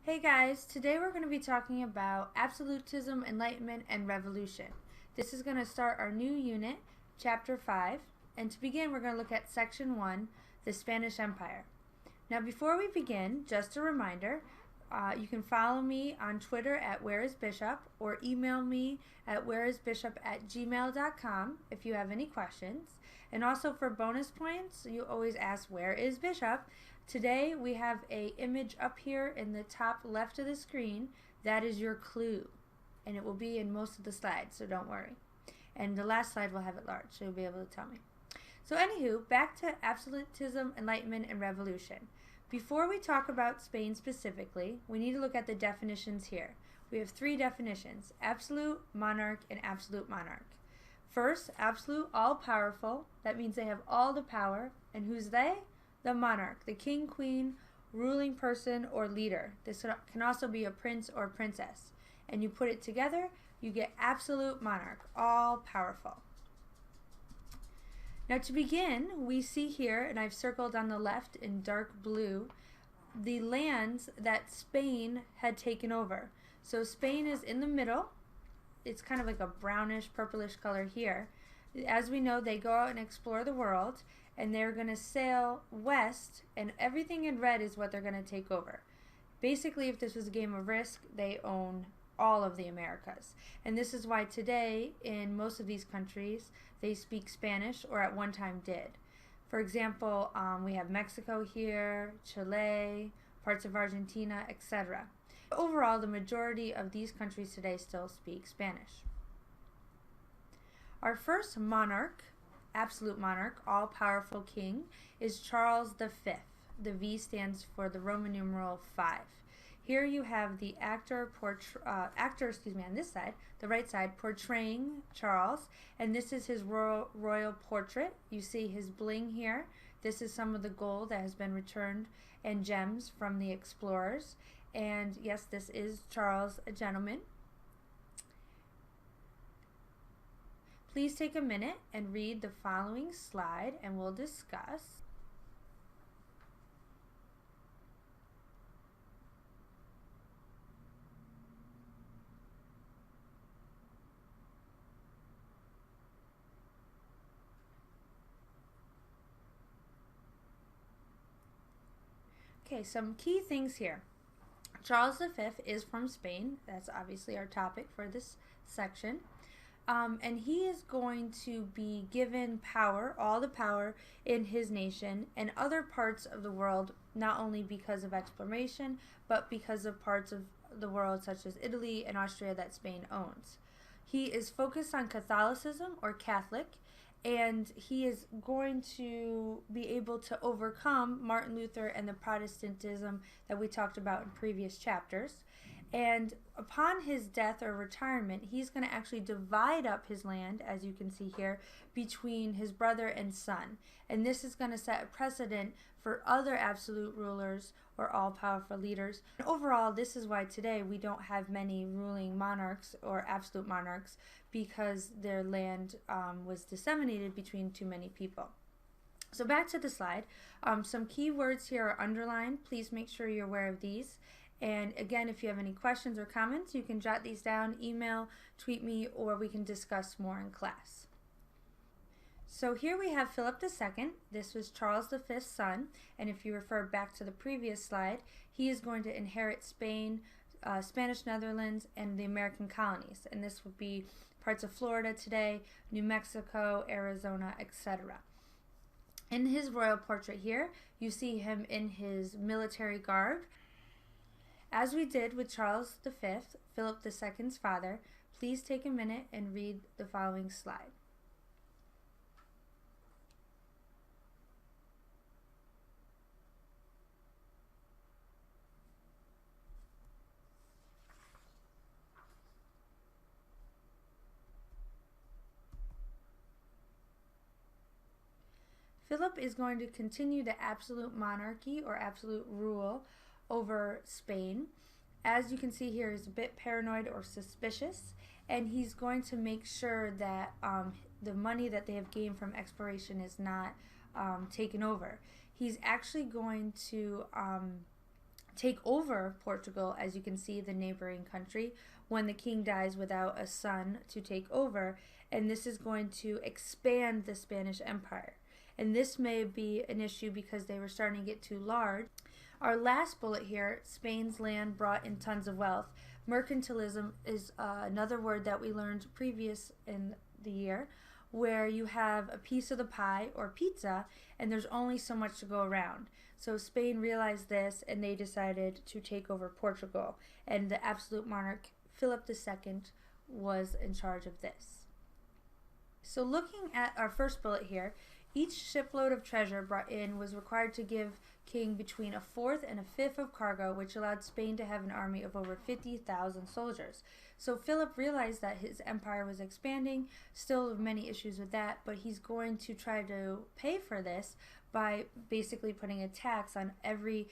Hey guys, today we're going to be talking about Absolutism, Enlightenment, and Revolution. This is going to start our new unit, Chapter 5, and to begin we're going to look at Section 1, the Spanish Empire. Now before we begin, just a reminder, you can follow me on Twitter at whereisbishop or email me at whereisbishop@gmail.com if you have any questions. And also for bonus points, you always ask where is Bishop. Today we have an image up here in the top left of the screen. That is your clue, and it will be in most of the slides, so don't worry. And the last slide will have it large, so you'll be able to tell me. So anywho, back to Absolutism, Enlightenment, and Revolution. Before we talk about Spain specifically, we need to look at the definitions here. We have three definitions: absolute, monarch, and absolute monarch. First, absolute, all-powerful. That means they have all the power. And who's they? The monarch, the king, queen, ruling person, or leader. This can also be a prince or princess. And you put it together, you get absolute monarch, all-powerful. Now to begin, we see here, and I've circled on the left in dark blue, the lands that Spain had taken over. So Spain is in the middle. It's kind of like a brownish, purplish color here. As we know, they go out and explore the world, and they're going to sail west, and everything in red is what they're going to take over. Basically, if this was a game of Risk, they own all of the Americas. And this is why today, in most of these countries, they speak Spanish, or at one time did. For example, we have Mexico here, Chile, parts of Argentina, etc. Overall, the majority of these countries today still speak Spanish. Our first monarch, absolute monarch, all-powerful king, is Charles V. The V stands for the Roman numeral 5. Here you have the actor on this side, the right side, portraying Charles, and this is his royal portrait. You see his bling here. This is some of the gold that has been returned and gems from the explorers. And yes, this is Charles, a gentleman. Please take a minute and read the following slide and we'll discuss. Okay, some key things here. Charles V is from Spain. That's obviously our topic for this section. And he is going to be given power, all the power in his nation and other parts of the world, not only because of exploration, but because of parts of the world such as Italy and Austria that Spain owns. He is focused on Catholicism, or Catholic, and he is going to be able to overcome Martin Luther and the Protestantism that we talked about in previous chapters. And upon his death or retirement, he's going to actually divide up his land, as you can see here, between his brother and son. And this is going to set a precedent for other absolute rulers or all-powerful leaders. And overall, this is why today we don't have many ruling monarchs or absolute monarchs, because their land was disseminated between too many people. So back to the slide. Some key words here are underlined. Please make sure you're aware of these. And again, if you have any questions or comments, you can jot these down, email, tweet me, or we can discuss more in class. So here we have Philip II. This was Charles V's son, and if you refer back to the previous slide, he is going to inherit Spain, Spanish Netherlands, and the American colonies. And this would be parts of Florida today, New Mexico, Arizona, etc. In his royal portrait here, you see him in his military garb. As we did with Charles V, Philip II's father, please take a minute and read the following slide. Philip is going to continue the absolute monarchy or absolute rule over Spain. As you can see here, he's a bit paranoid or suspicious, and he's going to make sure that the money that they have gained from exploration is not taken over. He's actually going to take over Portugal, as you can see, the neighboring country, when the king dies without a son to take over, and this is going to expand the Spanish Empire. And this may be an issue because they were starting to get too large. Our last bullet here, Spain's land brought in tons of wealth. Mercantilism is another word that we learned previous in the year, where you have a piece of the pie or pizza and there's only so much to go around. So Spain realized this and they decided to take over Portugal, and the absolute monarch Philip II was in charge of this. So looking at our first bullet here, each shipload of treasure brought in was required to give king between a fourth and a fifth of cargo, which allowed Spain to have an army of over 50,000 soldiers. So Philip realized that his empire was expanding, still many issues with that, but he's going to try to pay for this by basically putting a tax on every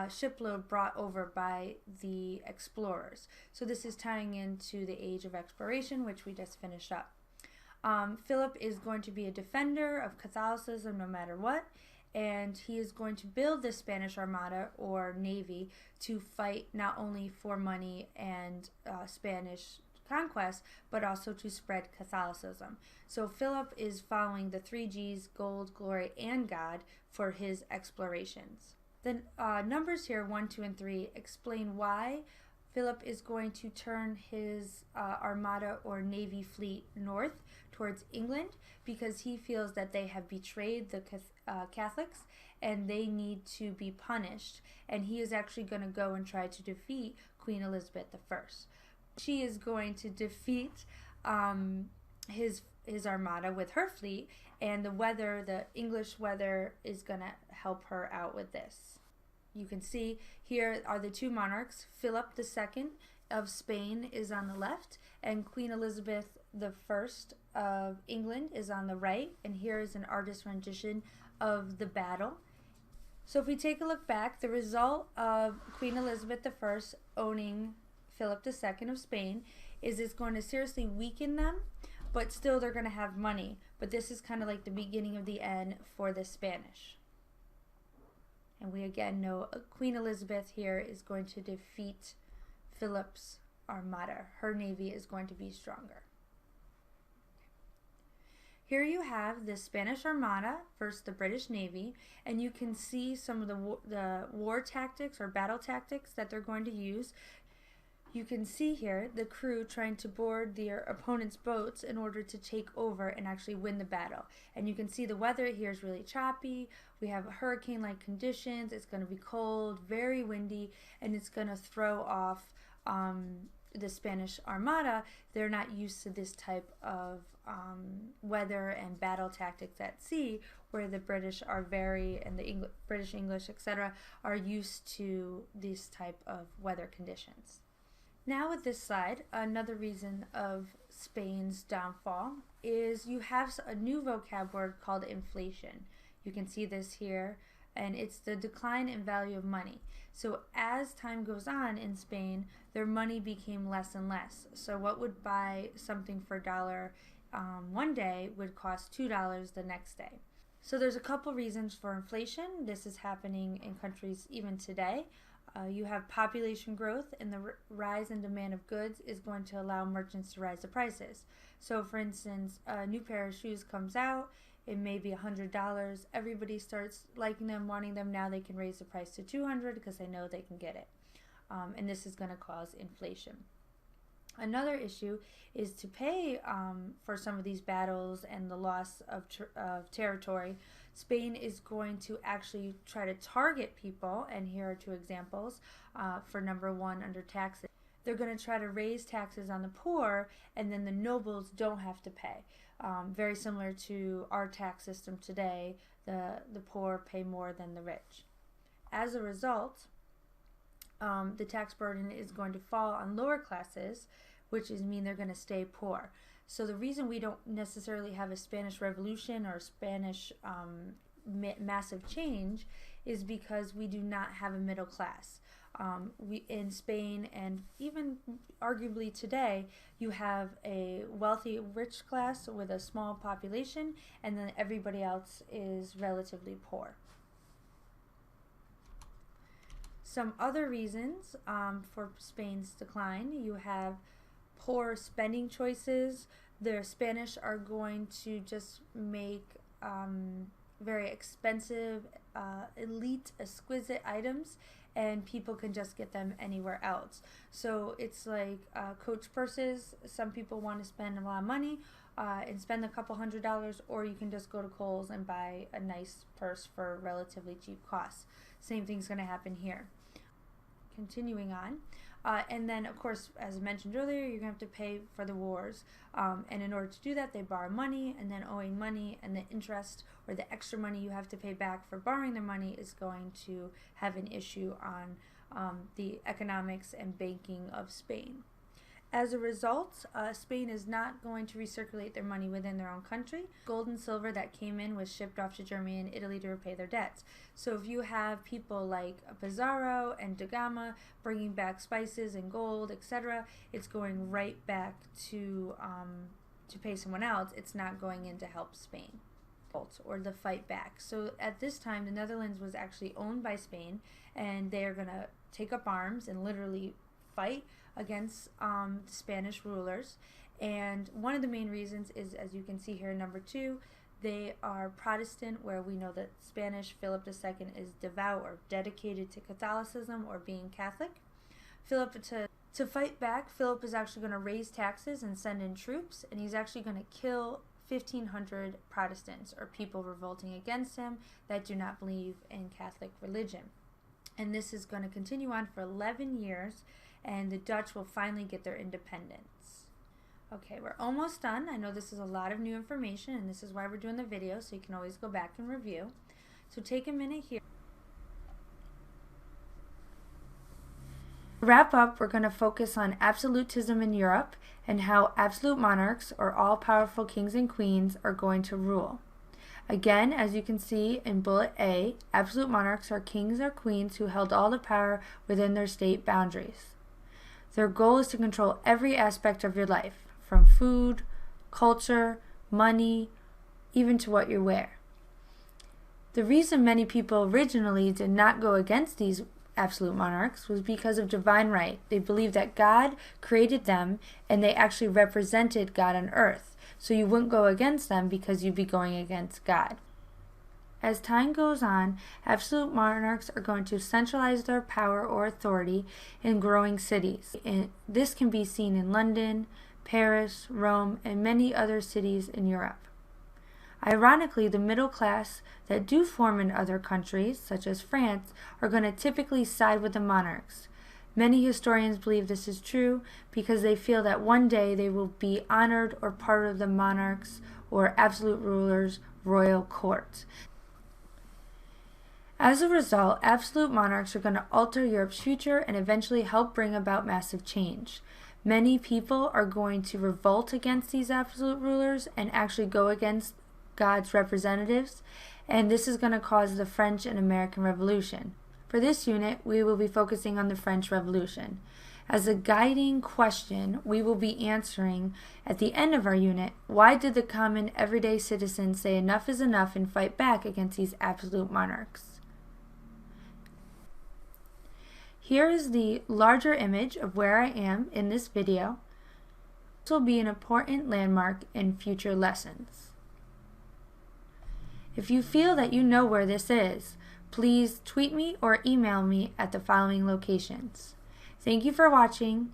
shipload brought over by the explorers. So this is tying into the age of exploration, which we just finished up. Philip is going to be a defender of Catholicism no matter what, and he is going to build the Spanish Armada or Navy to fight not only for money and Spanish conquest, but also to spread Catholicism. So Philip is following the 3 G's, gold, glory, and God, for his explorations. The numbers here, 1, 2, and 3, explain why Philip is going to turn his armada or navy fleet north towards England, because he feels that they have betrayed the Catholics and they need to be punished, and he is actually going to go and try to defeat Queen Elizabeth I. She is going to defeat his armada with her fleet, and the English weather is going to help her out with this. You can see here are the 2 monarchs. Philip II of Spain is on the left, and Queen Elizabeth I of England is on the right, and here is an artist's rendition of the battle. So if we take a look back, the result of Queen Elizabeth I owning Philip II of Spain is it's going to seriously weaken them, but still they're going to have money. But this is kind of like the beginning of the end for the Spanish. And we again know Queen Elizabeth here is going to defeat Philip's armada. Her navy is going to be stronger. Here you have the Spanish Armada versus the British Navy, and you can see some of the war tactics or battle tactics that they're going to use. You can see here the crew trying to board their opponent's boats in order to take over and actually win the battle. And you can see the weather here is really choppy. We have hurricane-like conditions. It's going to be cold, very windy, and it's going to throw off the Spanish Armada. They're not used to this type of weather and battle tactics at sea, where the British are and the British English, etc., are used to this type of weather conditions. Now with this slide, another reason of Spain's downfall is you have a new vocab word called inflation. You can see this here, and it's the decline in value of money. So as time goes on in Spain, their money became less and less. So what would buy something for $1 one day would cost $2 the next day. So there's a couple reasons for inflation. This is happening in countries even today. You have population growth, and the rise in demand of goods is going to allow merchants to raise the prices. So for instance, a new pair of shoes comes out, it may be $100. Everybody starts liking them, wanting them. Now they can raise the price to $200 because they know they can get it. And this is going to cause inflation. Another issue is to pay for some of these battles and the loss of territory. Spain is going to actually try to target people, and here are 2 examples. For number 1, under taxes, they're going to try to raise taxes on the poor, and then the nobles don't have to pay. Very similar to our tax system today, the poor pay more than the rich. As a result, the tax burden is going to fall on lower classes, which mean they're going to stay poor. So the reason we don't necessarily have a Spanish Revolution or a Spanish massive change is because we do not have a middle class. In Spain, and even arguably today, you have a wealthy, rich class with a small population, and then everybody else is relatively poor. Some other reasons for Spain's decline: you have poor spending choices. The Spanish are going to just make very expensive, elite, exquisite items, and people can just get them anywhere else. So it's like Coach purses. Some people want to spend a lot of money and spend a couple $100s, or you can just go to Kohl's and buy a nice purse for relatively cheap costs. Same thing's going to happen here. Continuing on. And then, of course, as I mentioned earlier, you're going to have to pay for the wars. And in order to do that, they borrow money, and then owing money and the interest or the extra money you have to pay back for borrowing their money is going to have an issue on the economics and banking of Spain. As a result, Spain is not going to recirculate their money within their own country. Gold and silver that came in was shipped off to Germany and Italy to repay their debts. So if you have people like Pizarro and Da Gama bringing back spices and gold, etc., it's going right back to pay someone else. It's not going in to help Spain or the fight back. So at this time, the Netherlands was actually owned by Spain, and they are going to take up arms and literally fight against the Spanish rulers. And one of the main reasons is, as you can see here, number 2, they are Protestant, where we know that Spanish Philip II is devout or dedicated to Catholicism or being Catholic. To fight back, Philip is actually going to raise taxes and send in troops, and he's actually going to kill 1,500 Protestants, or people revolting against him that do not believe in Catholic religion. And this is going to continue on for 11 years, and the Dutch will finally get their independence. Okay, we're almost done. I know this is a lot of new information, and this is why we're doing the video, so you can always go back and review. So take a minute here. To wrap up, we're going to focus on absolutism in Europe and how absolute monarchs, or all-powerful kings and queens, are going to rule. Again, as you can see in bullet A, absolute monarchs are kings or queens who held all the power within their state boundaries. Their goal is to control every aspect of your life, from food, culture, money, even to what you wear. The reason many people originally did not go against these absolute monarchs was because of divine right. They believed that God created them, and they actually represented God on earth. So you wouldn't go against them because you'd be going against God. As time goes on, absolute monarchs are going to centralize their power or authority in growing cities. And this can be seen in London, Paris, Rome, and many other cities in Europe. Ironically, the middle class that do form in other countries, such as France, are going to typically side with the monarchs. Many historians believe this is true because they feel that one day they will be honored or part of the monarchs or absolute rulers' royal court. As a result, absolute monarchs are going to alter Europe's future and eventually help bring about massive change. Many people are going to revolt against these absolute rulers and actually go against God's representatives, and this is going to cause the French and American Revolution. For this unit, we will be focusing on the French Revolution. As a guiding question, we will be answering at the end of our unit, why did the common everyday citizen say enough is enough and fight back against these absolute monarchs? Here is the larger image of where I am in this video. This will be an important landmark in future lessons. If you feel that you know where this is, please tweet me or email me at the following locations. Thank you for watching.